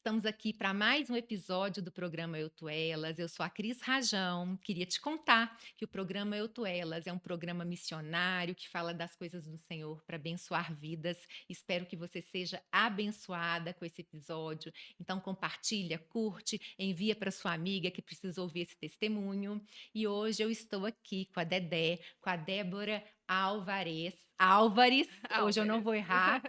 Estamos aqui para mais um episódio do programa Eu Tu Elas. Eu sou a Cris Rajão. Queria te contar que o programa Eu Tu Elas é um programa missionário que fala das coisas do Senhor para abençoar vidas. Espero que você seja abençoada com esse episódio. Então compartilha, curte, envia para sua amiga que precisa ouvir esse testemunho. E hoje eu estou aqui com a Dedé, com a Débora Álvares, hoje eu não Álvares. vou errar,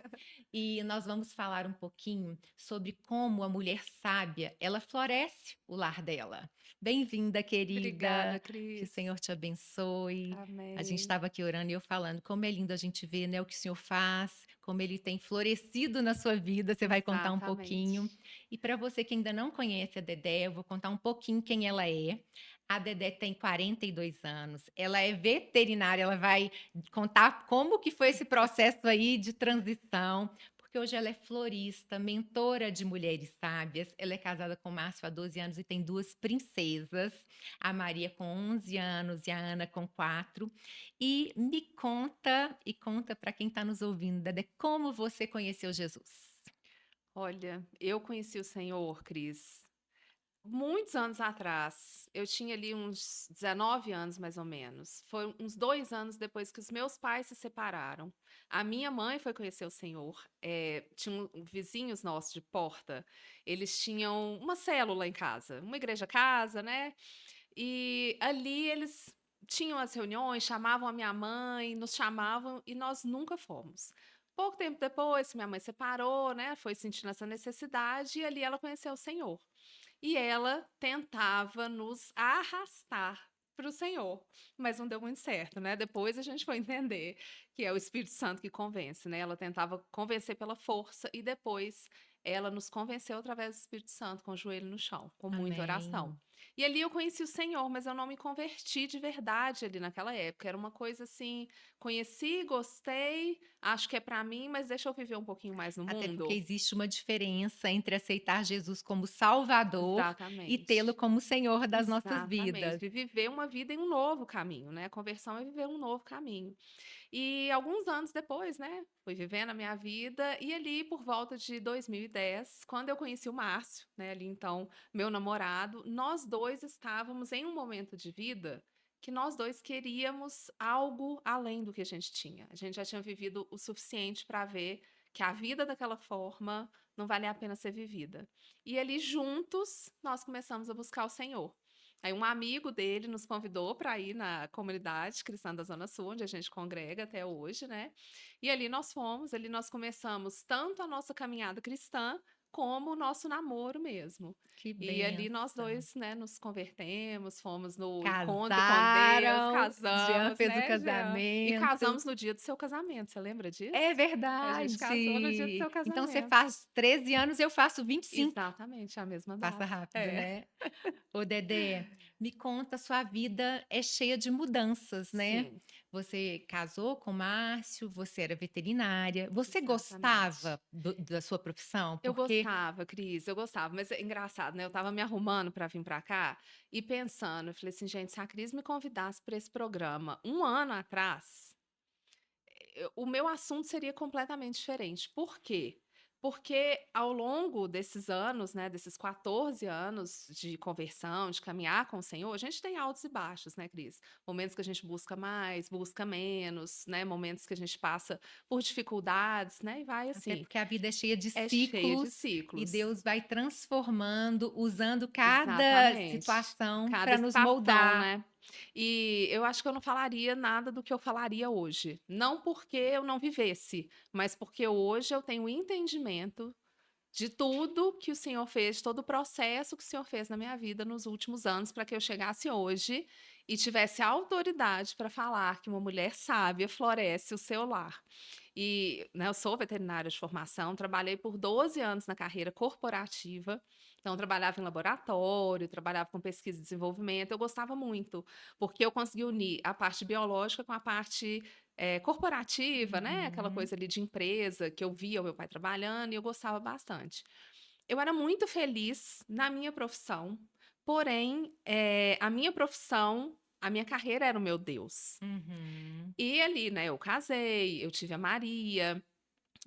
e nós vamos falar um pouquinho sobre como a mulher sábia, ela floresce o lar dela. Bem-vinda, Obrigada, querida. Que o Cris. Senhor te abençoe. A gente Amém. estava aqui orando e eu falando como é lindo a gente ver, né, o que o Senhor faz, como ele tem florescido na sua vida. Você vai contar um pouquinho. Exatamente. E para você que ainda não conhece a Dedé, eu vou contar um pouquinho quem ela é. A Dedé tem 42 anos. Ela é veterinária, ela vai contar como que foi esse processo aí de transição, porque hoje ela é florista, mentora de mulheres sábias. Ela é casada com o Márcio há 12 anos e tem duas princesas, a Maria com 11 anos e a Ana com 4. E me conta, e conta para quem está nos ouvindo, Dedé, como você conheceu Jesus? Olha, eu conheci o Senhor, Cris, muitos anos atrás. Eu tinha ali uns 19 anos, mais ou menos. Foi uns 2 anos depois que os meus pais se separaram. A minha mãe foi conhecer o Senhor. Tinham vizinhos nossos de porta. Eles tinham uma célula em casa, uma igreja-casa, né? E ali eles tinham as reuniões, chamavam a minha mãe, nos chamavam e nós nunca fomos. Pouco tempo depois, minha mãe separou, né? Foi sentindo essa necessidade e ali ela conheceu o Senhor. E ela tentava nos arrastar para o Senhor, mas não deu muito certo, né? Depois a gente foi entender que é o Espírito Santo que convence, né? Ela tentava convencer pela força e depois ela nos convenceu através do Espírito Santo, com o joelho no chão, com muita oração. Amém. E ali eu conheci o Senhor, mas eu não me converti de verdade ali naquela época. Era uma coisa assim, conheci, gostei, acho que é para mim, mas deixa eu viver um pouquinho mais no Até porque mundo. existe uma diferença entre aceitar Jesus como Salvador e tê-lo Exatamente. como Senhor das nossas Exatamente, vidas. de viver uma vida em um novo caminho, né, a conversão é viver um novo caminho. E alguns anos depois, né, fui vivendo a minha vida e ali por volta de 2010, quando eu conheci o Márcio, né, ali então, meu namorado, nós 2 estávamos em um momento de vida que nós 2 queríamos algo além do que a gente tinha. A gente já tinha vivido o suficiente para ver que a vida daquela forma não valia a pena ser vivida. E ali juntos, nós começamos a buscar o Senhor. Aí um amigo dele nos convidou para ir na comunidade cristã da Zona Sul, onde a gente congrega até hoje, né? E ali nós fomos, ali nós começamos tanto a nossa caminhada cristã, como o nosso namoro mesmo. Que E ali nós bênção. 2, né, nos convertemos, fomos no encontro com Deus, Casaram, Jean casamos, fez o né, Jean? E casamento. casamos no dia do seu casamento, você lembra É disso? A gente casou no dia do verdade. seu Então você casamento. faz 13 anos, eu faço 25. Exatamente, a mesma Passa data. rápido, É. né? Ô, Dedé, me conta, sua vida é cheia de mudanças, né? Sim, Você casou com o Márcio, você era veterinária. Você exatamente. gostava da sua profissão? Eu Porque gostava, Cris, eu gostava, mas é engraçado, né, eu estava me arrumando para vir para cá e pensando, eu falei assim: "Gente, se a Cris me convidasse para esse programa um ano atrás, o meu assunto seria completamente diferente. Por quê? Porque ao longo desses anos, né, desses 14 anos de conversão, de caminhar com o Senhor, a gente tem altos e baixos, né, Cris? Momentos que a gente busca mais, busca menos, né? Momentos que a gente passa por dificuldades, né? E vai até assim. porque a vida é cheia de É cheia de ciclos e ciclos. Deus vai transformando, usando cada Exatamente. situação Cada para nos estação, moldar. né. E eu acho que eu não falaria nada do que eu falaria hoje. Não porque eu não vivesse, mas porque hoje eu tenho entendimento de tudo que o Senhor fez, de todo o processo que o Senhor fez na minha vida nos últimos anos, para que eu chegasse hoje e tivesse autoridade para falar que uma mulher sábia floresce o seu lar. E, né, eu sou veterinária de formação, trabalhei por 12 anos na carreira corporativa, então trabalhava em laboratório, trabalhava com pesquisa e desenvolvimento, eu gostava muito, porque eu consegui unir a parte biológica com a parte corporativa, né, aquela Uhum. coisa ali de empresa, que eu via o meu pai trabalhando e eu gostava bastante. Eu era muito feliz na minha profissão, porém, a minha profissão, a minha carreira era o meu Deus. Uhum. E ali, né, eu casei, eu tive a Maria,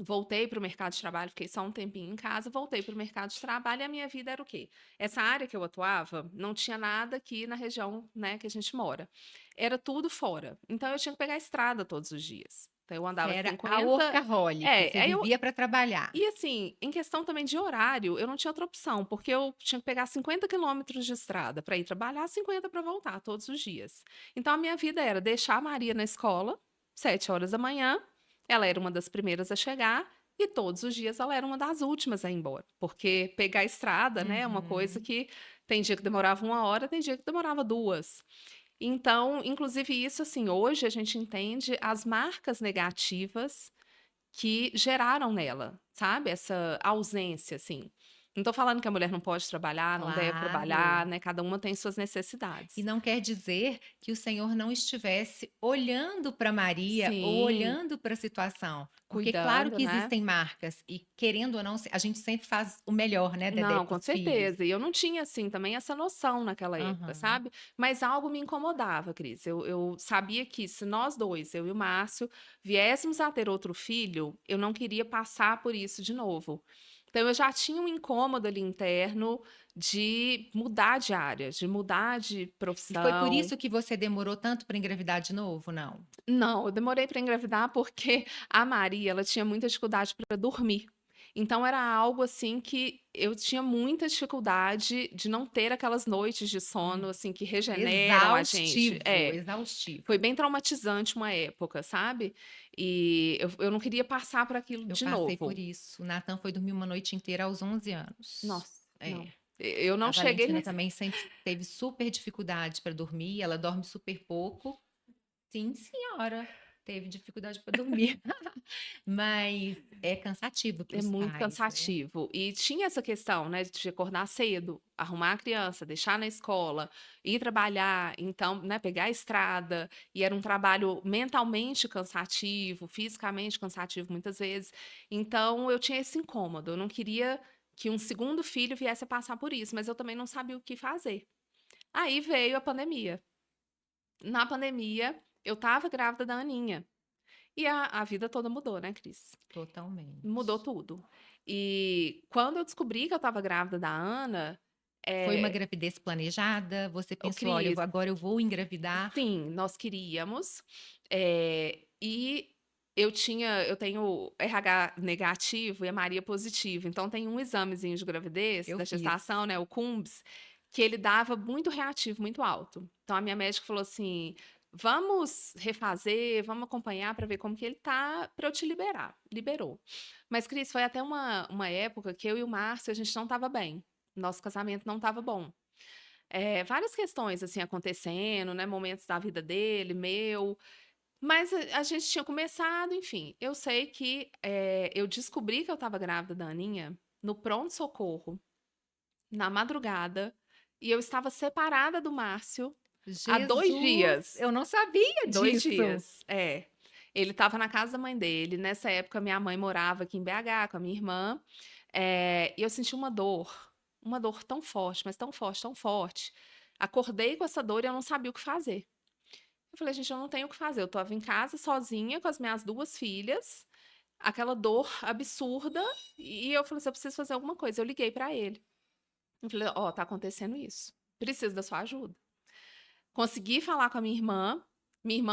Voltei para o mercado de trabalho, fiquei só um tempinho em casa, voltei para o mercado de trabalho e a minha vida era o quê? Essa área que eu atuava, não tinha nada aqui na região, né, que a gente mora. Era tudo fora. Então eu tinha que pegar a estrada todos os dias. Então eu Você andava era a 50. workaholic, você Aí eu. vivia para trabalhar. E assim, em questão também de horário, eu não tinha outra opção, porque eu tinha que pegar 50 quilômetros de estrada para ir trabalhar, 50 para voltar todos os dias. Então a minha vida era deixar a Maria na escola, 7 horas da manhã, ela era uma das primeiras a chegar, e todos os dias ela era uma das últimas a ir embora. Porque pegar a estrada, né, é uma coisa Uhum. que tem dia que demorava 1 hora, tem dia que demorava 2. Então, inclusive isso, assim, hoje a gente entende as marcas negativas que geraram nela, sabe, essa ausência, assim. Não tô falando que a mulher não pode trabalhar, não deve Claro. trabalhar, né, cada uma tem suas E necessidades. não quer dizer que o Senhor não estivesse olhando para Maria ou Sim, olhando para a situação, porque claro cuidando, que né. existem marcas e querendo ou não, a gente sempre faz o melhor, né, Dedé, Não, para com os filhos. certeza. E eu não tinha, assim, também essa noção naquela época, Aham. sabe. Mas algo me incomodava, Cris. Eu sabia que se nós 2, eu e o Márcio, viéssemos a ter outro filho, eu não queria passar por isso de novo. Então eu já tinha um incômodo ali interno de mudar de área, de mudar de E foi por profissão. isso que você demorou tanto para engravidar de novo, não? Não, eu demorei para engravidar porque a Maria, ela tinha muita dificuldade para dormir. Então era algo assim que eu tinha muita dificuldade de não ter aquelas noites de Hum. sono assim que regeneram a gente. Exaustivo, exaustivo. Foi bem traumatizante uma época, sabe? E eu não queria passar por aquilo Eu de passei por novo. isso. O Natan foi dormir uma noite inteira aos 11 anos. Nossa, É. não. Eu A não cheguei Valentina nesse. também sempre teve super dificuldade para dormir, ela dorme super pouco. Sim, senhora, teve dificuldade para dormir. Mas é cansativo para É os muito pais, né. cansativo. E tinha essa questão, né, de acordar cedo, arrumar a criança, deixar na escola, ir trabalhar, então, né, pegar a estrada, e era um trabalho mentalmente cansativo, fisicamente cansativo muitas vezes. Então eu tinha esse incômodo, eu não queria que um segundo filho viesse a passar por isso, mas eu também não sabia o que fazer. Aí veio a pandemia. Na pandemia, eu estava grávida da Aninha, e a vida toda mudou, né, Cris? Mudou Totalmente. tudo. E quando eu descobri que eu estava grávida da Ana, Foi uma eh, gravidez planejada? Você ô pensou: "Olha, Cris, agora eu vou engravidar"? sim, nós queríamos, e eu tenho RH negativo e a Maria positivo, então tem um examezinho de gravidez, Eu da fiz. gestação, né, o Coombs, que ele dava muito reativo, muito alto. Então a minha médica falou assim: "Vamos refazer, vamos acompanhar para ver como que ele tá, para eu te liberar". Liberou. Mas Cris, foi até uma época que eu e o Márcio, a gente não estava bem, nosso casamento não estava bom. Várias questões, assim, acontecendo, né, momentos da vida dele, meu, mas a gente tinha começado, enfim. Eu sei que, eu descobri que eu estava grávida da Aninha no pronto-socorro, na madrugada, e eu estava separada do Márcio há 2 Jesus, dias. eu não sabia 2 disso. dias, é. Ele estava na casa da mãe dele, nessa época minha mãe morava aqui em BH com a minha irmã, e eu senti uma dor tão forte, mas tão forte, tão forte. Acordei com essa dor e eu não sabia o que fazer. Eu falei: "Gente, eu não tenho o que fazer", eu estava em casa sozinha com as minhas 2 filhas, aquela dor absurda, e eu falei assim: "Eu preciso fazer alguma coisa", eu liguei pra ele. Eu falei: "Ó, tá acontecendo isso, preciso da sua ajuda". Consegui falar com a minha irmã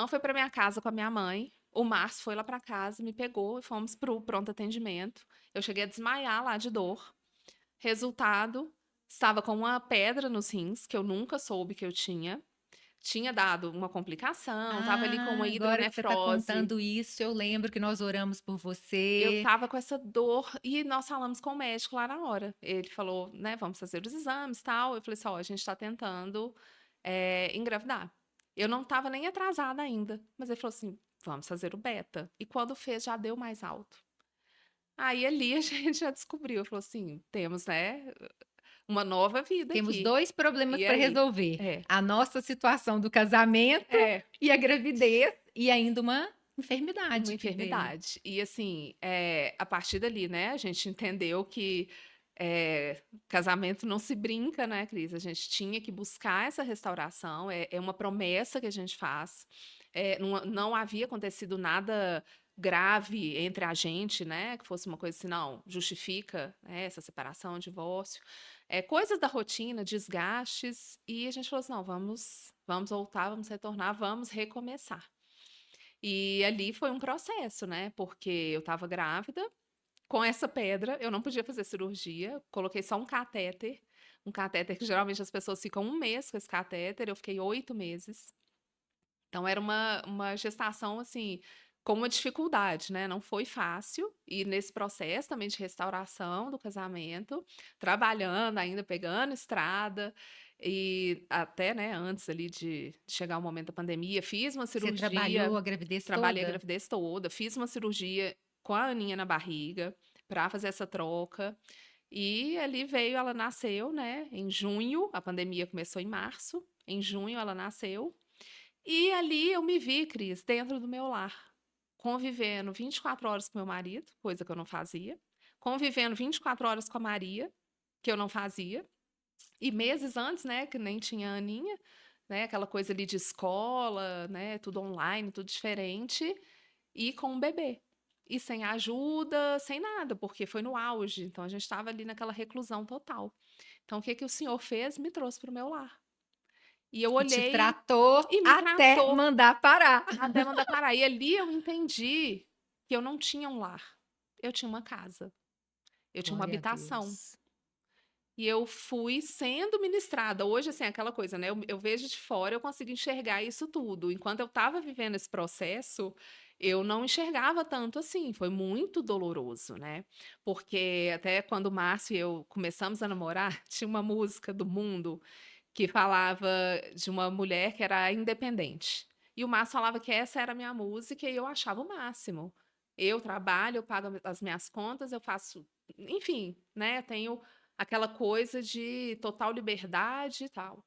foi pra minha casa com a minha mãe, o Márcio foi lá pra casa, me pegou e fomos para o pronto atendimento. Eu cheguei a desmaiar lá de dor. Resultado, estava com uma pedra nos rins, que eu nunca soube que eu tinha. Tinha dado uma complicação, estava ali com uma Agora que você está hidronefrose. contando isso, eu lembro que nós oramos por Eu você. estava com essa dor e nós falamos com o médico lá na hora. Ele falou, né, vamos fazer os exames, tal. Eu falei assim, ó, a gente está tentando engravidar. Eu não estava nem atrasada ainda, mas ele falou assim, vamos fazer o beta. E quando fez, já deu mais alto. Aí ali a gente já descobriu, falou assim, temos, né, uma nova vida Temos aqui. 2 problemas E para aí? resolver: É, a nossa situação do casamento é. e a gravidez, e ainda uma Uma enfermidade que veio. enfermidade. E assim, a partir dali, né, a gente entendeu que, casamento não se brinca, né, Cris, a gente tinha que buscar essa restauração, é uma promessa que a gente faz, não havia acontecido nada, grave entre a gente, né, que fosse uma coisa assim: "Não, justifica, né, essa separação, divórcio", coisas da rotina, desgastes, e a gente falou assim: "Não, vamos voltar, vamos retornar, vamos recomeçar". E ali foi um processo, né, porque eu estava grávida, com essa pedra, eu não podia fazer cirurgia, coloquei só um catéter que geralmente as pessoas ficam 1 mês com esse catéter, eu fiquei 8 meses. Então era uma gestação, assim, com uma dificuldade, né, não foi fácil, e nesse processo também de restauração do casamento, trabalhando ainda, pegando estrada, e até, né, antes ali de chegar o momento da pandemia, fiz uma Você trabalhou cirurgia, a gravidez trabalhei a toda? gravidez toda, fiz uma cirurgia com a Aninha na barriga, para fazer essa troca, e ali veio ela nasceu, né, em junho, a pandemia começou em março, em junho ela nasceu, e ali eu me vi, Cris, dentro do meu lar, convivendo 24 horas com meu marido, coisa que eu não fazia, convivendo 24 horas com a Maria, que eu não fazia, e meses antes, né, que nem tinha a Aninha, né, aquela coisa ali de escola, né, tudo online, tudo diferente, e com um bebê. E sem ajuda, sem nada, porque foi no auge, então a gente estava ali naquela reclusão total. Então o que que o senhor fez? Me trouxe para o meu lar. E eu E te olhei tratou e me até tratou mandar parar. até mandar parar. E ali eu entendi que eu não tinha um lar, eu tinha uma casa, eu tinha uma Glória a habitação. Deus. E eu fui sendo ministrada. Hoje, assim, aquela coisa, né, eu vejo de fora, eu consigo enxergar isso tudo. Enquanto eu estava vivendo esse processo, eu não enxergava tanto assim, foi muito doloroso, né. Porque até quando o Márcio e eu começamos a namorar, tinha uma música do Mundo que falava de uma mulher que era independente. E o Márcio falava que essa era a minha música e eu achava o máximo. Eu trabalho, eu pago as minhas contas, eu faço, enfim, né, tenho aquela coisa de total liberdade e tal.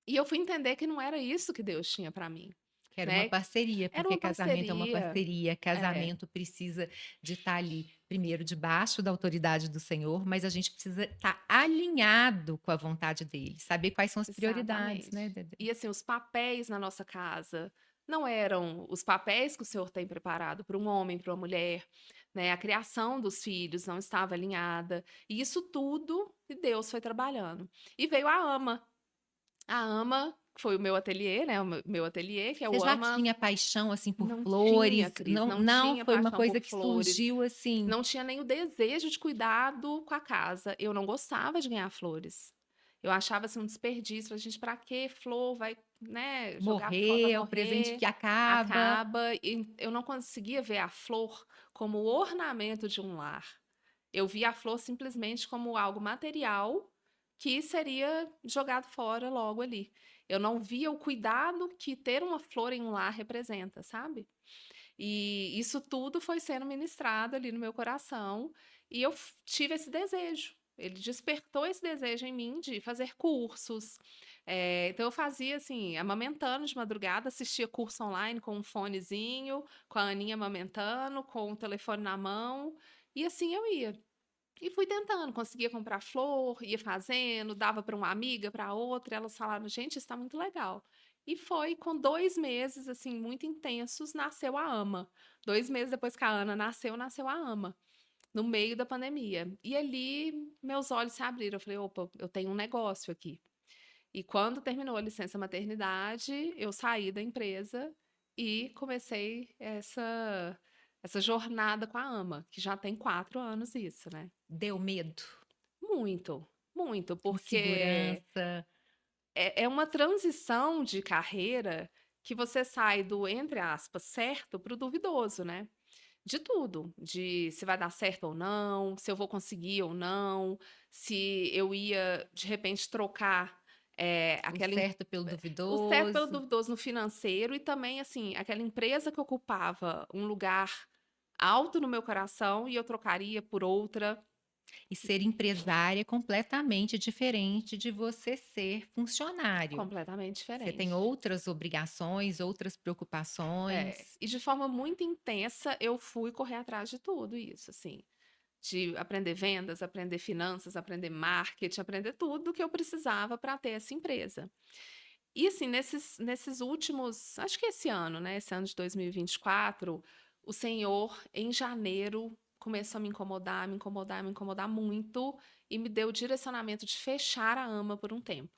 E eu fui entender que não era isso que Deus tinha para mim, Que era uma né. parceria, Era porque uma casamento é uma parceria. parceria, É, casamento precisa de estar ali, primeiro debaixo da autoridade do Senhor, mas a gente precisa estar alinhado com a vontade dele, saber quais são as prioridades, né, exatamente. Dedé? E assim, os papéis na nossa casa não eram os papéis que o Senhor tem preparado para um homem, para uma mulher, né, a criação dos filhos não estava alinhada, e isso tudo que Deus foi trabalhando. E veio a AMA foi o meu ateliê, né, o meu ateliê, que é Você o já AMA. tinha paixão, assim, por Não tinha, flores? Cris, Não tinha foi uma paixão coisa por que flores, surgiu assim, não tinha nem o desejo de cuidado com a casa. Eu não gostava de ganhar flores. Eu achava, assim, um desperdício, falei: "Gente, pra que flor? Vai, né, jogar fora, vai morrer, é o presente morrer, que acaba. acaba". E eu não conseguia ver a flor como o ornamento de um lar. Eu via a flor simplesmente como algo material que seria jogado fora logo ali. Eu não via o cuidado que ter uma flor em um lar representa, sabe? E isso tudo foi sendo ministrado ali no meu coração, e eu tive esse desejo. Ele despertou esse desejo em mim de fazer cursos. Então eu fazia assim, amamentando de madrugada, assistia curso online com um fonezinho, com a Aninha amamentando, com o telefone na mão, e assim eu ia. E fui tentando, conseguia comprar flor, ia fazendo, dava para uma amiga, para outra, e elas falaram: "Gente, isso está muito legal". E foi com 2 meses, assim, muito intensos, nasceu a AMA. 2 meses depois que a Ana nasceu, nasceu a AMA, no meio da pandemia. E ali meus olhos se abriram, eu falei: "Opa, eu tenho um negócio aqui". E quando terminou a licença maternidade, eu saí da empresa e comecei essa jornada com a AMA, que já tem 4 anos isso, né. Deu medo, Muito, muito, porque insegurança. é uma transição de carreira que você sai do, entre aspas, "certo" para o duvidoso, né. De tudo, de se vai dar certo ou não, se eu vou conseguir ou não, se eu ia, de repente, trocar, O aquela certo pelo o certo pelo duvidoso, duvidoso no financeiro e também, assim, aquela empresa que ocupava um lugar alto no meu coração e eu trocaria por outra. e ser empresária é completamente diferente de você ser funcionário. Completamente Você tem diferente. outras obrigações, outras É, preocupações. e de forma muito intensa eu fui correr atrás de tudo isso, assim, de aprender vendas, aprender finanças, aprender marketing, aprender tudo que eu precisava para ter essa empresa. E assim, nesses últimos, acho que esse ano, né, esse ano de 2024, o Senhor, em janeiro, começou a me incomodar, me incomodar, me incomodar muito, e me deu o direcionamento de fechar a AMA por um tempo.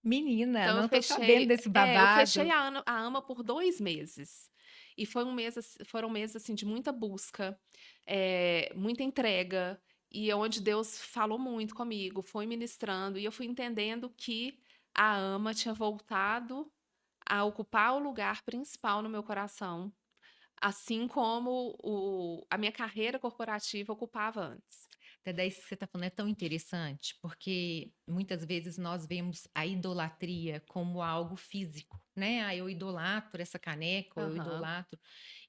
Menina, Então não tô sabendo desse eu fechei babado. a AMA por 2 meses. E foi um mês foram meses, assim, de muita busca, muita entrega, e onde Deus falou muito comigo, foi ministrando, e eu fui entendendo que a AMA tinha voltado a ocupar o lugar principal no meu coração, assim como a minha carreira corporativa ocupava antes. Até isso que você está falando é tão interessante, porque muitas vezes nós vemos a idolatria como algo físico, né? Ah, eu idolatro essa caneca, ou eu Aham. idolatro.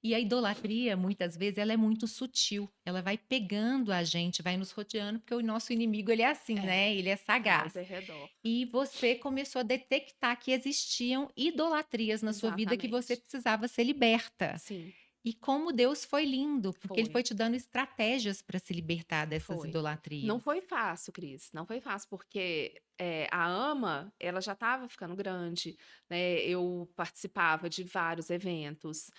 E a idolatria, muitas vezes, ela é muito sutil. Ela vai pegando a gente, vai nos rodeando, porque o nosso inimigo, ele é assim, É, né? Ele é tá ao sagaz. derredor. E você começou a detectar que existiam idolatrias na sua vida que você Exatamente. precisava ser liberta. Sim, E como Deus foi lindo, porque Ele foi. foi te dando estratégias para se libertar dessas Foi. Não idolatrias. foi fácil, Cris, não foi fácil, porque, a AMA, ela já estava ficando grande, né, eu participava de vários eventos,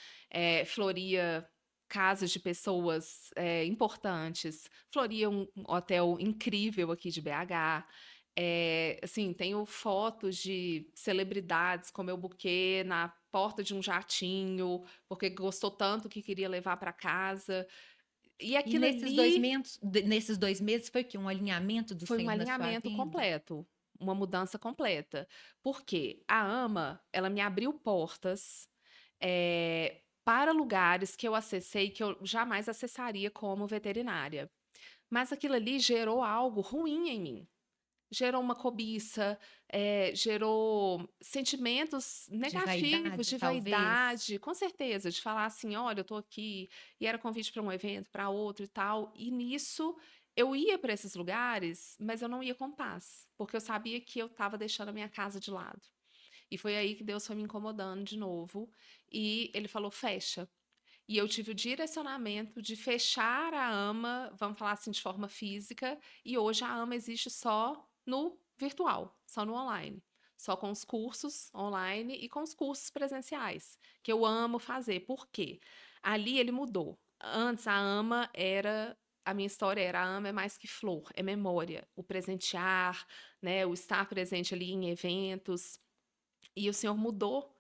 floria casas de pessoas, importantes, floria um hotel incrível aqui de BH, assim, tenho fotos de celebridades com meu buquê na porta de um jatinho, porque gostou tanto que queria levar para casa, e E aquilo ali nesses 2 meses foi que um alinhamento do foi um Senhor na sua alinhamento vida? completo, uma mudança completa. Porque a AMA, ela me abriu portas, para lugares que eu acessei que eu jamais acessaria como veterinária. Mas aquilo ali gerou algo ruim em mim. Gerou uma cobiça, gerou sentimentos De negativos, vaidade, de talvez? vaidade, com certeza, de falar assim: "Olha, eu tô aqui", e era convite para um evento, para outro e tal, e nisso eu ia para esses lugares, mas eu não ia com paz, porque eu sabia que eu estava deixando a minha casa de lado. E foi aí que Deus foi me incomodando de novo, e ele falou: "Fecha". E eu tive o direcionamento de fechar a AMA, vamos falar assim, de forma física, e hoje a AMA existe só no virtual, só no online. Só com os cursos online e com os cursos presenciais, que eu amo fazer. Por quê? Ali ele mudou. Antes a AMA era. A minha história era: a AMA é mais que flor, é memória, o presentear, né, o estar presente ali em eventos. E o Senhor mudou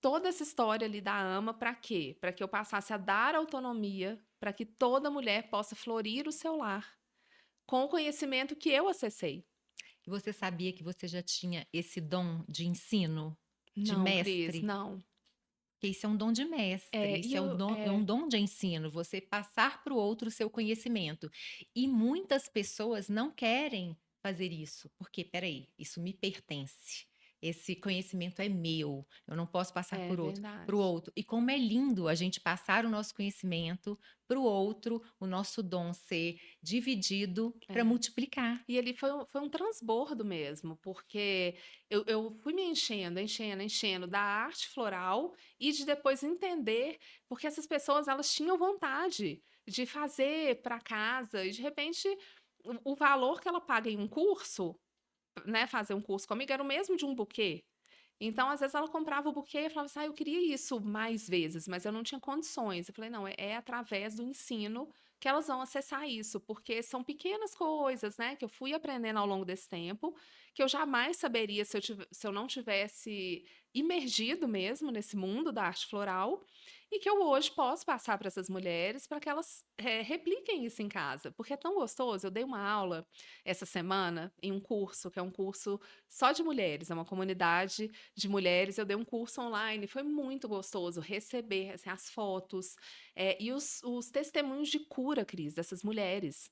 toda essa história ali da AMA para quê? Para que eu passasse a dar autonomia para que toda mulher possa florir o seu lar, com o conhecimento que eu acessei. E você sabia que você já tinha esse dom de ensino, de Não, Cris, mestre? não. Porque isso é um dom de mestre, E isso eu é um dom de ensino, você passar para o outro o seu conhecimento. E muitas pessoas não querem fazer isso, porque espera aí, isso me pertence. Esse conhecimento é meu, eu não posso passar é por outro, para o verdade. outro. E como é lindo a gente passar o nosso conhecimento para o outro, o nosso dom ser dividido para É. multiplicar. E ele foi um transbordo mesmo, porque eu fui me enchendo, enchendo, enchendo da arte floral e de depois entender, porque essas pessoas elas tinham vontade de fazer para casa e de repente o valor que ela paga em um curso, né, fazer um curso comigo era o mesmo de um buquê. Então, às vezes, ela comprava o buquê e falava assim: "Ah, eu queria isso mais vezes", mas eu não tinha condições. Eu falei: "Não, é através do ensino que elas vão acessar isso", porque são pequenas coisas, né, que eu fui aprendendo ao longo desse tempo, que eu jamais saberia se eu não tivesse imergido mesmo nesse mundo da arte floral, e que eu hoje posso passar para essas mulheres para que elas, repliquem isso em casa, porque é tão gostoso. Eu dei uma aula essa semana em um curso, que é um curso só de mulheres, é uma comunidade de mulheres, eu dei um curso online, foi muito gostoso receber, assim, as fotos, e os testemunhos de cura, Cris, dessas mulheres.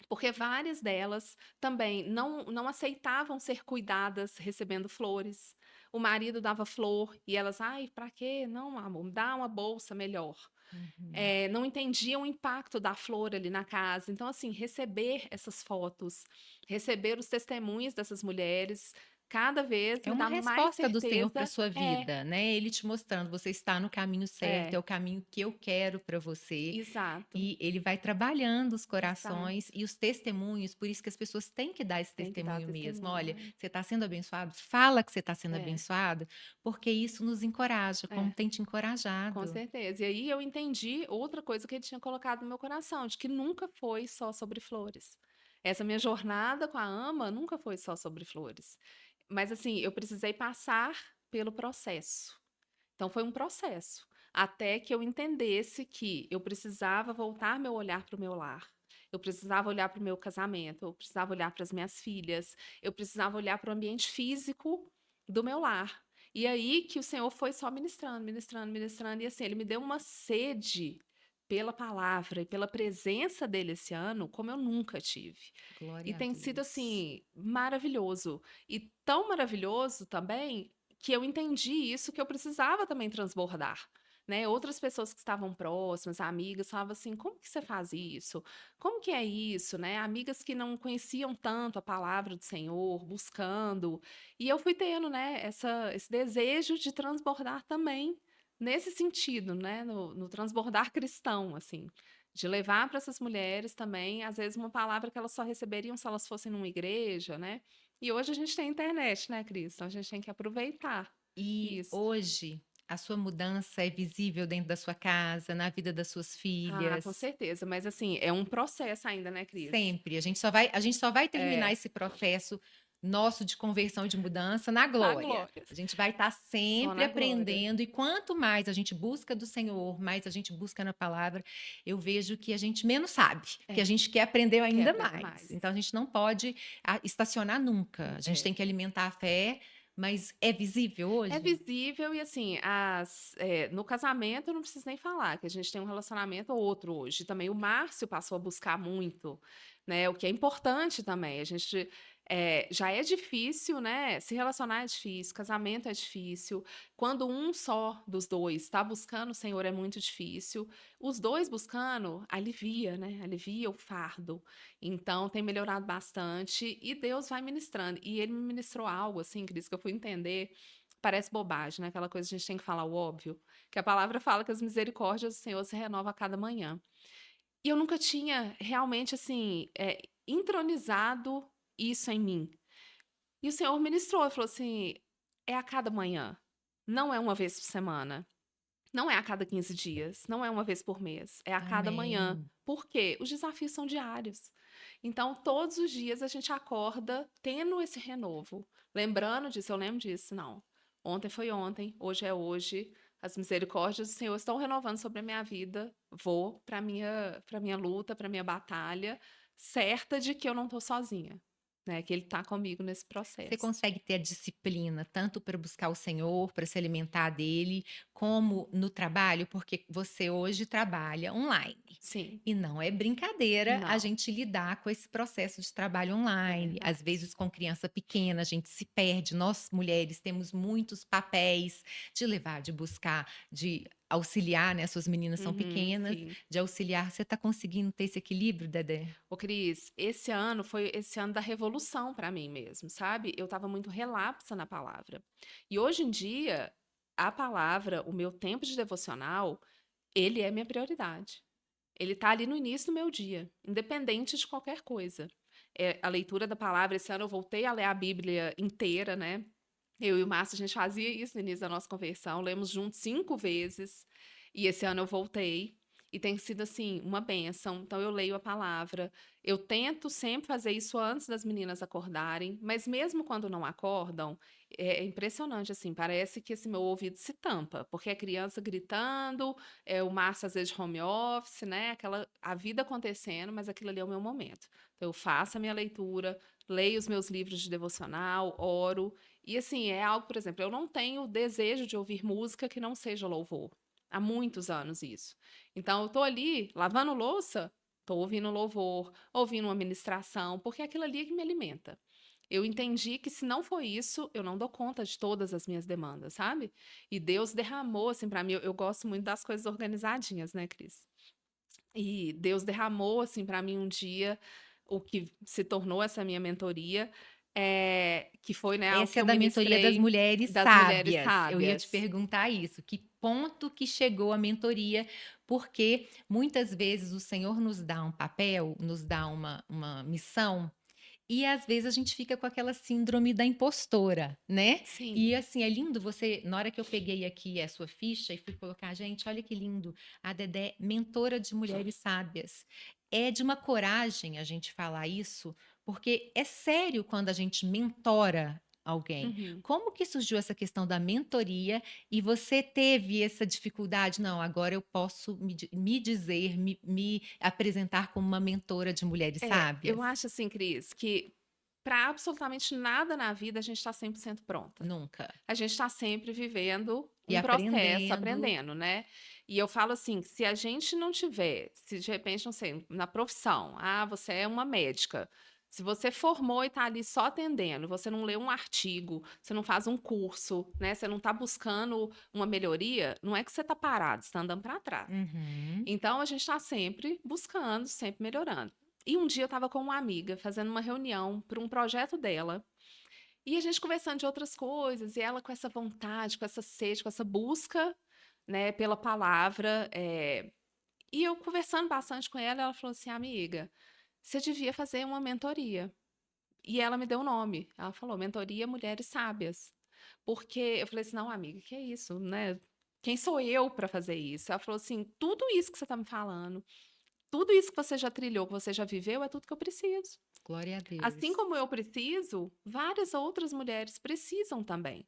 Porque várias delas também não aceitavam ser cuidadas recebendo flores. O marido dava flor e elas: "Ai, para quê? Não, amor, me dá uma bolsa melhor". Uhum. Não entendiam o impacto da flor ali na casa. Então, assim, receber essas fotos, receber os testemunhos dessas mulheres, cada vez É me uma dá mais resposta do Senhor para certeza. sua É, vida, né, ele te mostrando: "Você está no caminho certo, é é, o caminho que eu quero para você", exato, e ele vai trabalhando os exato. corações e os testemunhos, por isso que as pessoas têm que dar esse Tem que dar testemunho mesmo: testemunho, "Olha, você está sendo abençoado? Fala que você está sendo é, abençoado", porque isso nos encoraja, como é. tem te Com encorajado. certeza. E aí eu entendi outra coisa que ele tinha colocado no meu coração, de que nunca foi só sobre flores. Essa minha jornada com a AMA nunca foi só sobre flores. Mas assim, eu precisei passar pelo processo. Então foi um processo, até que eu entendesse que eu precisava voltar meu olhar para o meu lar. Eu precisava olhar para o meu casamento, eu precisava olhar para as minhas filhas, eu precisava olhar para o ambiente físico do meu lar. E aí que o Senhor foi só ministrando, ministrando, ministrando, e assim, ele me deu uma sede pela palavra e pela presença dele esse ano, como eu nunca tive. E Glória a tem sido Deus. assim maravilhoso. E tão maravilhoso também que eu entendi isso, que eu precisava também transbordar, né. Outras pessoas que estavam próximas, amigas, falavam assim: "Como que você faz isso? Como que é isso?", né. Amigas que não conheciam tanto a palavra do Senhor, buscando. E eu fui tendo, né, esse desejo de transbordar também nesse sentido, né, no transbordar cristão, assim, de levar para essas mulheres também, às vezes, uma palavra que elas só receberiam se elas fossem numa igreja, né. E hoje a gente tem internet, né, Cris, então a gente tem que aproveitar E isso. hoje, a sua mudança é visível dentro da sua casa, na vida das suas Ah, com filhas? certeza, mas assim, é um processo ainda, né, Cris? Sempre, a gente só vai terminar É, esse processo nosso de conversão e de mudança na na glória. glória, A gente vai estar só sempre na glória. aprendendo e quanto mais a gente busca do Senhor, mais a gente busca na palavra, eu vejo que a gente menos sabe, que a É, gente quer aprender quer ainda aprender mais. mais. Então a gente não pode, estacionar nunca, a gente É. tem que alimentar a fé, mas é visível É hoje? visível e assim, no casamento eu não preciso nem falar, que a gente tem um relacionamento ou outro hoje. Também o Márcio passou a buscar muito, né, o que é importante também. A gente, já é difícil, né, se relacionar é difícil, casamento é difícil. Quando um só dos 2 está buscando o Senhor é muito difícil. Os 2 buscando alivia, né, alivia o fardo. Então tem melhorado bastante e Deus vai ministrando. E ele me ministrou algo, assim, Cris, que eu fui entender. Parece bobagem, né, aquela coisa, a gente tem que falar o óbvio, que a palavra fala que as misericórdias do Senhor se renovam a cada manhã. E eu nunca tinha realmente, assim, entronizado isso em mim. E o Senhor ministrou, e falou assim: "É a cada manhã, não é uma vez por semana, não é a cada 15 dias, não é uma vez por mês, é a cada manhã". Amém. Por quê? Os desafios são diários. Então, todos os dias a gente acorda tendo esse renovo, lembrando disso, eu lembro disso, não, ontem foi ontem, hoje é hoje, as misericórdias do Senhor estão renovando sobre a minha vida, vou para minha luta, para minha batalha, certa de que eu não estou sozinha, né, que Ele está comigo nesse Você processo. consegue ter a disciplina tanto para buscar o Senhor, para se alimentar dele, como no trabalho? Porque você hoje trabalha online. Sim, E não é brincadeira a não, gente lidar com esse processo de trabalho é online. Às verdade. vezes, com criança pequena, a gente se perde. Nós, mulheres, temos muitos papéis de levar, de buscar, de auxiliar, né? Suas meninas são Uhum, pequenas, sim. de auxiliar. Você está conseguindo ter esse equilíbrio, Dedé? Ô Cris, esse ano foi esse ano da revolução para mim mesmo, sabe. Eu estava muito relapsa na palavra. E hoje em dia, a palavra, o meu tempo de devocional, ele é minha prioridade. Ele tá ali no início do meu dia, independente de qualquer coisa. A leitura da palavra, esse ano eu voltei a ler a Bíblia inteira, né. Eu e o Márcio, a gente fazia isso no início da nossa conversão, lemos juntos 5 vezes, e esse ano eu voltei, e tem sido, assim, uma bênção. Então eu leio a palavra, eu tento sempre fazer isso antes das meninas acordarem, mas mesmo quando não acordam, é impressionante, assim, parece que esse meu ouvido se tampa, porque é criança gritando, o Márcio às vezes de home office, né, a vida acontecendo, mas aquilo ali é o meu momento. Então eu faço a minha leitura, leio os meus livros de devocional, oro, e assim, é algo, por exemplo, eu não tenho desejo de ouvir música que não seja louvor. Há muitos anos isso. Então eu tô ali lavando louça, tô ouvindo louvor, ouvindo uma ministração, porque aquilo ali é que me alimenta. Eu entendi que se não for isso, eu não dou conta de todas as minhas demandas, sabe? E Deus derramou assim para mim, eu gosto muito das coisas organizadinhas, né, Cris? E Deus derramou assim para mim um dia o que se tornou essa minha mentoria, Que foi, né, algo Essa que é eu da mentoria das ministrei mulheres das mulheres sábias. Eu ia te sábias. perguntar isso, que ponto que chegou a mentoria, porque muitas vezes o Senhor nos dá um papel, nos dá uma missão, e às vezes a gente fica com aquela síndrome da impostora, né? Sim. E assim, é lindo você, na hora que eu peguei aqui a sua ficha e fui colocar, gente, olha que lindo, a Dedé, mentora de mulheres sábias. É de uma coragem a gente falar isso, porque é sério quando a gente mentora alguém. Uhum. Como que surgiu essa questão da mentoria e você teve essa dificuldade? Não, agora eu posso me dizer, me apresentar como uma mentora de mulheres Eu sábias? acho assim, Cris, que para absolutamente nada na vida a gente está 100% pronta. Nunca. A gente está sempre vivendo E um processo, aprendendo. aprendendo, né. E eu falo assim, se a gente não tiver, se de repente, não sei, na profissão, você é uma médica, se você formou e está ali só atendendo, você não lê um artigo, você não faz um curso, né, você não está buscando uma melhoria, não é que você está parado, você está andando para trás. Uhum. Então a gente está sempre buscando, sempre melhorando. E um dia eu estava com uma amiga fazendo uma reunião para um projeto dela, e a gente conversando de outras coisas, e ela com essa vontade, com essa sede, com essa busca, né, pela palavra, e eu conversando bastante com ela, ela falou assim: "Amiga, você devia fazer uma mentoria". E ela me deu o nome, ela falou: "Mentoria Mulheres Sábias". Porque eu falei assim: "Não, amiga, que é isso, né, quem sou eu para fazer isso?". Ela falou assim: "Tudo isso que você está me falando, tudo isso que você já trilhou, que você já viveu, é tudo que eu preciso. Glória a Assim Deus. como eu preciso, várias outras mulheres precisam também".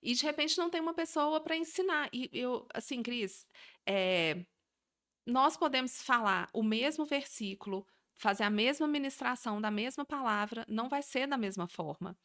E de repente não tem uma pessoa para ensinar. E eu, assim, Cris, eh, nós podemos falar o mesmo versículo, fazer a mesma ministração da mesma palavra, não vai ser da mesma forma.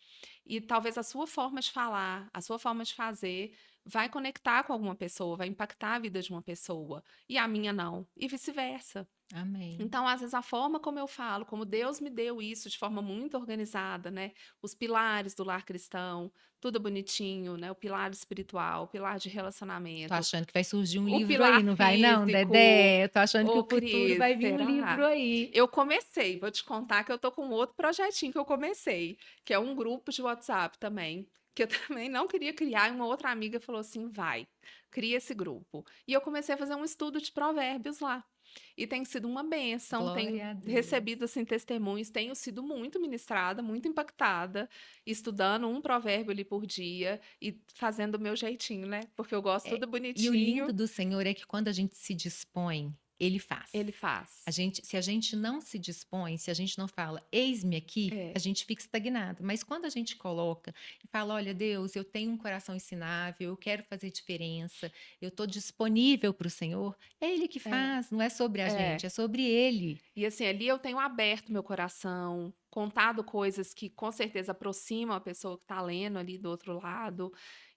E talvez a sua forma de falar, a sua forma de fazer, vai conectar com alguma pessoa, vai impactar a vida de uma pessoa, e a minha não, e vice-versa. Amém. Então, às vezes, a forma como eu falo, como Deus me deu isso de forma muito organizada, né? Os pilares do lar cristão, tudo bonitinho, né? O pilar espiritual, o pilar de Tô relacionamento, achando que vai surgir um o livro aí, pilar não vai não, físico. Dedé? Eu tô achando que Ô, o futuro Cris, vai vir um livro será? aí. Eu comecei, vou te contar que eu tô com outro projetinho que eu comecei, que é um grupo de WhatsApp também, que eu também não queria criar, e uma outra amiga falou assim: vai, cria esse grupo. E eu comecei a fazer um estudo de provérbios lá. E tem sido uma bênção, tenho Glória a Deus. recebido assim testemunhos, tenho sido muito ministrada, muito impactada, estudando um provérbio ali por dia e fazendo o meu jeitinho, né? Porque eu gosto É, tudo e o lindo bonitinho, do Senhor é que quando a gente se dispõe, Ele faz. ele faz. Se a gente não se dispõe, se a gente não fala, eis-me aqui, a É, gente fica estagnado. Mas quando a gente coloca e fala, olha, Deus, eu tenho um coração ensinável, eu quero fazer diferença, eu estou disponível para o Senhor, é Ele que é, faz, não é sobre a gente, é. é sobre Ele. E assim, ali eu tenho aberto meu coração, contado coisas que com certeza aproximam a pessoa que está lendo ali do outro lado.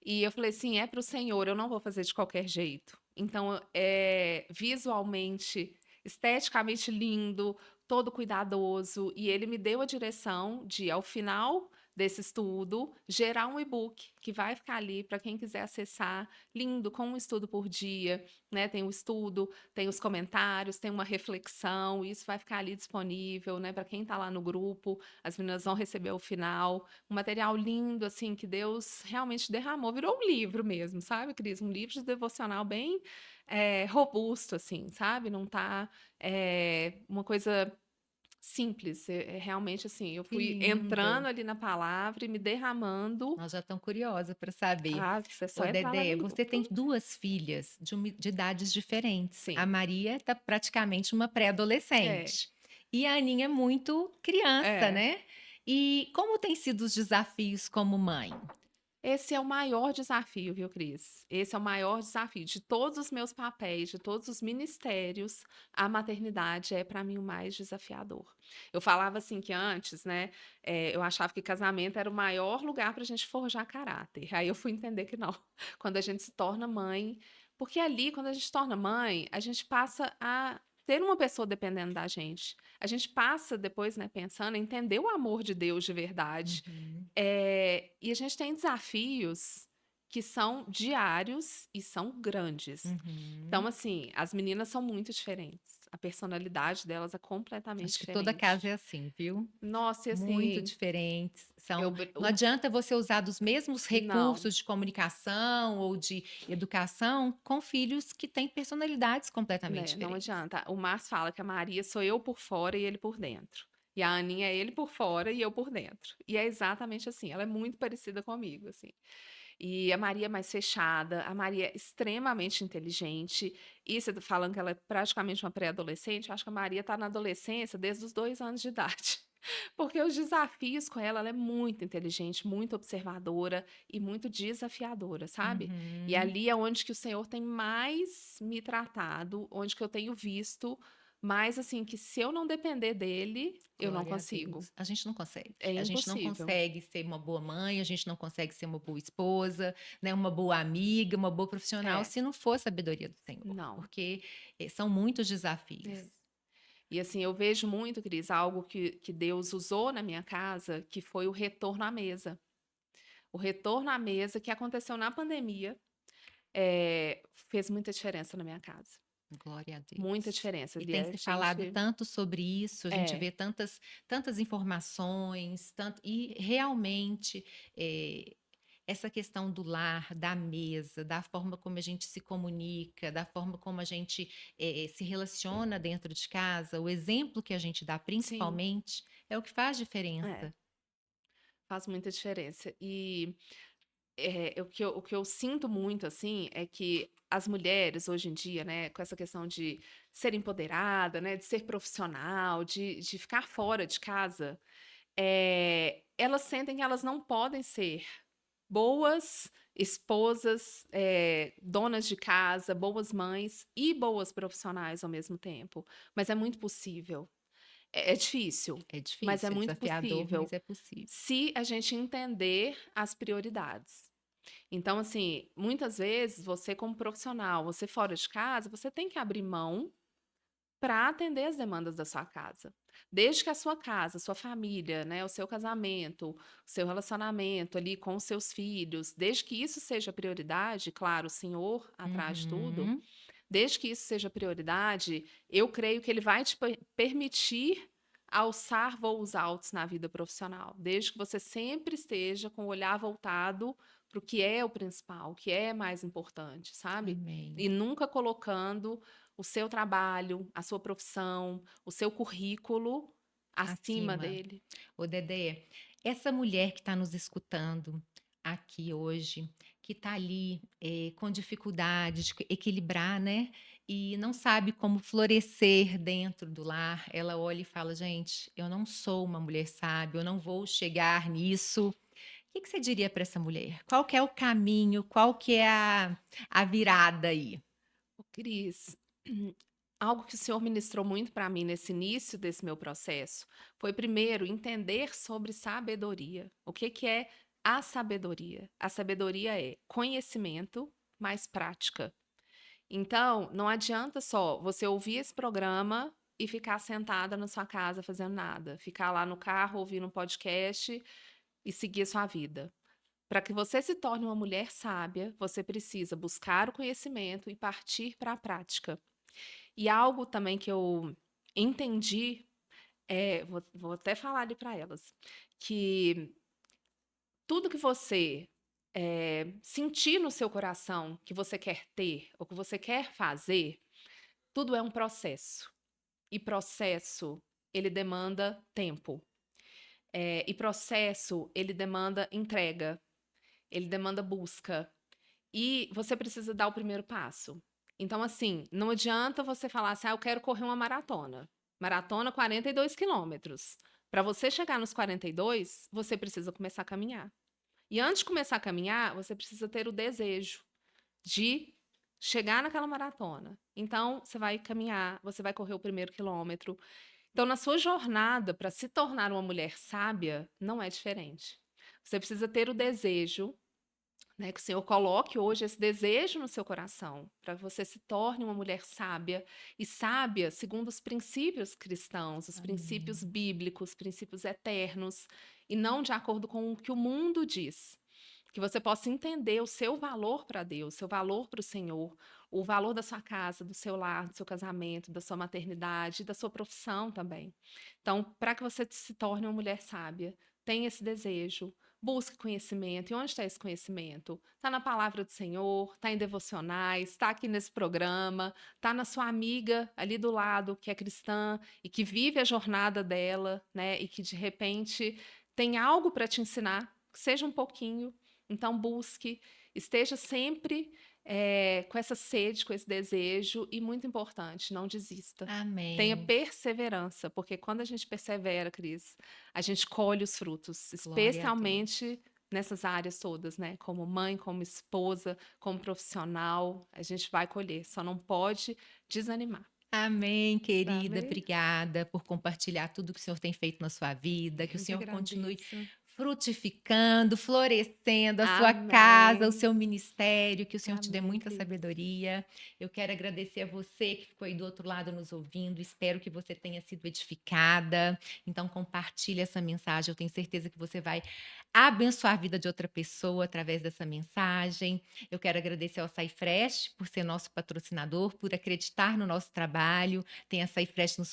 E eu falei assim: é para o Senhor, eu não vou fazer de qualquer jeito. Então, é visualmente, esteticamente lindo, todo cuidadoso. E ele me deu a direção de, ao final desse estudo, gerar um e-book que vai ficar ali para quem quiser acessar, lindo, com um estudo por dia, né? Tem o estudo, tem os comentários, tem uma reflexão, isso vai ficar ali disponível, né, para quem está lá no grupo. As meninas vão receber o final, um material lindo, assim, que Deus realmente derramou, virou um livro mesmo, sabe, Cris? Um livro de devocional bem robusto, assim, sabe? Não tá uma coisa simples, realmente assim, eu Que fui entrando lindo. ali na palavra e me derramando. Nós já estamos curiosas para saber. Você é só Ô, entrar lá Dedé, no você tem grupo. duas filhas de idades diferentes. A Sim, Maria está praticamente uma é, pré-adolescente. E a Aninha é muito criança, é. né? E como têm sido os desafios como mãe? Esse é o maior desafio, viu, Cris? Esse é o maior desafio. De todos os meus papéis, de todos os ministérios, a maternidade é, para mim, o mais desafiador. Eu falava assim que antes, né, eu achava que casamento era o maior lugar para a gente forjar caráter. Aí eu fui entender que não. Quando a gente se torna mãe, porque ali, quando a gente se torna mãe, a gente passa a ter uma pessoa dependendo da gente. A gente passa depois, né, pensando, em entender o amor de Deus de verdade, Uhum, e a gente tem desafios que são diários e são grandes. uhum. Então, assim, as meninas são muito diferentes. A personalidade delas é completamente Acho que toda casa diferente. é assim, viu? Nossa, e Muito assim, diferentes. eu, Não adianta você usar dos mesmos não, recursos de comunicação ou de educação com filhos que têm personalidades completamente né? Não diferentes. adianta. O Márcio fala que a Maria sou eu por fora e ele por dentro. E a Aninha é ele por fora e eu por dentro. E é exatamente assim. Ela é muito parecida comigo, assim. E a Maria é mais fechada, a Maria é extremamente inteligente. E você tá falando que ela é praticamente uma pré-adolescente, eu acho que a Maria está na adolescência desde os 2 anos de idade. Porque os desafios com ela é muito inteligente, muito observadora e muito desafiadora, sabe? E Uhum. ali é onde que o Senhor tem mais me tratado, onde que eu tenho visto mais assim, que se eu não depender dele, eu não Glória a consigo. Deus. A gente não consegue. É A gente não impossível. consegue ser uma boa mãe, a gente não consegue ser uma boa esposa, né, uma boa amiga, uma boa profissional, É, se não for a sabedoria do Senhor, não. porque são muitos desafios. É. E assim, eu vejo muito, Cris, algo que Deus usou na minha casa, que foi o retorno à mesa. O retorno à mesa que aconteceu na pandemia, fez muita diferença na minha casa. Glória a Muita Deus. diferença. E E tem a se falado gente. tanto sobre isso, a gente É, vê tantas informações, e realmente essa questão do lar, da mesa, da forma como a gente se comunica, da forma como a gente se relaciona dentro de casa, o exemplo que a gente dá sim, principalmente, é o que faz é, diferença. faz muita diferença. E o que eu sinto muito, assim, é que as mulheres hoje em dia, né, com essa questão de ser empoderada, né, de ser profissional, de ficar fora de casa, elas sentem que elas não podem ser boas esposas, donas de casa, boas mães e boas profissionais ao mesmo tempo. Mas é muito possível. É difícil, É mas é difícil, é muito desafiador, mas possível é possível. se a gente entender as prioridades. Então, assim, muitas vezes você como profissional, você fora de casa, você tem que abrir mão para atender as demandas da sua casa. Desde que a sua casa, sua família, né, o seu casamento, o seu relacionamento ali com os seus filhos, desde que isso seja prioridade, claro, o Senhor atrás de tudo, Uhum. desde que isso seja prioridade, eu creio que Ele vai te permitir alçar voos altos na vida profissional, desde que você sempre esteja com o olhar voltado para o que é o principal, o que é mais importante, sabe? Amém. E nunca colocando o seu trabalho, a sua profissão, o seu currículo acima Acima. dele. Ô, Dedé, essa mulher que está nos escutando aqui hoje, que está ali com dificuldade de equilibrar, né? E não sabe como florescer dentro do lar, ela olha e fala: gente, eu não sou uma mulher sábia, eu não vou chegar nisso. O que que você diria para essa mulher? Qual que é o caminho? Qual que é a virada aí? Ô, Cris, algo que o senhor ministrou muito para mim nesse início desse meu processo foi, primeiro, entender sobre sabedoria. O que que é a sabedoria? A sabedoria é conhecimento mais prática. Então, não adianta só você ouvir esse programa e ficar sentada na sua casa fazendo nada, ficar lá no carro ouvindo um podcast e seguir a sua vida. Para que você se torne uma mulher sábia, você precisa buscar o conhecimento e partir para a prática. E algo também que eu entendi, vou até falar ali para elas, que tudo que você sentir no seu coração que você quer ter ou que você quer fazer, tudo é um processo. E processo, ele demanda tempo. E processo, ele demanda entrega, ele demanda busca. E você precisa dar o primeiro passo. Então, assim, não adianta você falar assim, eu quero correr uma maratona. Maratona 42 quilômetros. Para você chegar nos 42, você precisa começar a caminhar. E antes de começar a caminhar, você precisa ter o desejo de chegar naquela maratona. Então, você vai caminhar, você vai correr o primeiro quilômetro. Então, na sua jornada para se tornar uma mulher sábia, não é diferente. Você precisa ter o desejo, né, que o Senhor coloque hoje esse desejo no seu coração, para que você se torne uma mulher sábia, e sábia segundo os princípios cristãos, os princípios Amém. bíblicos, princípios eternos, e não de acordo com o que o mundo diz. que você possa entender o seu valor para Deus, seu valor para o Senhor, o valor da sua casa, do seu lar, do seu casamento, da sua maternidade, da sua profissão também. Então, para que você se torne uma mulher sábia, tenha esse desejo, busque conhecimento. E onde está esse conhecimento? Está na palavra do Senhor, está em devocionais, está aqui nesse programa, está na sua amiga ali do lado, que é cristã e que vive a jornada dela, né? E que de repente tem algo para te ensinar, que seja um pouquinho. Então, busque, esteja sempre com essa sede, com esse desejo, e muito importante, não desista. Tenha Amém. perseverança, porque quando a gente persevera, Cris, a gente colhe os frutos, Glória a Deus. especialmente nessas áreas todas, né? Como mãe, como esposa, como profissional, a gente vai colher, só não pode desanimar. Amém, querida. Amém? Obrigada por compartilhar tudo que o Senhor tem feito na sua vida. Que o Eu que Senhor continue agradeço. frutificando, florescendo a sua casa, o Amém. seu ministério. Que o Senhor te dê Amém, muita Cris. sabedoria. Eu quero agradecer a você que ficou aí do outro lado nos ouvindo. Espero que você tenha sido edificada. Então, compartilhe essa mensagem. Eu tenho certeza que você vai abençoar a vida de outra pessoa através dessa mensagem. Eu quero agradecer ao Açaí Fresh por ser nosso patrocinador, por acreditar no nosso trabalho. Tem Açaí Fresh no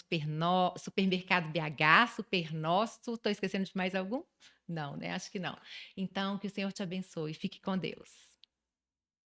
Supermercado BH, Super Nosso. Estou esquecendo de mais algum? Não, né? Acho que não. Então, que o Senhor te abençoe. Fique com Deus.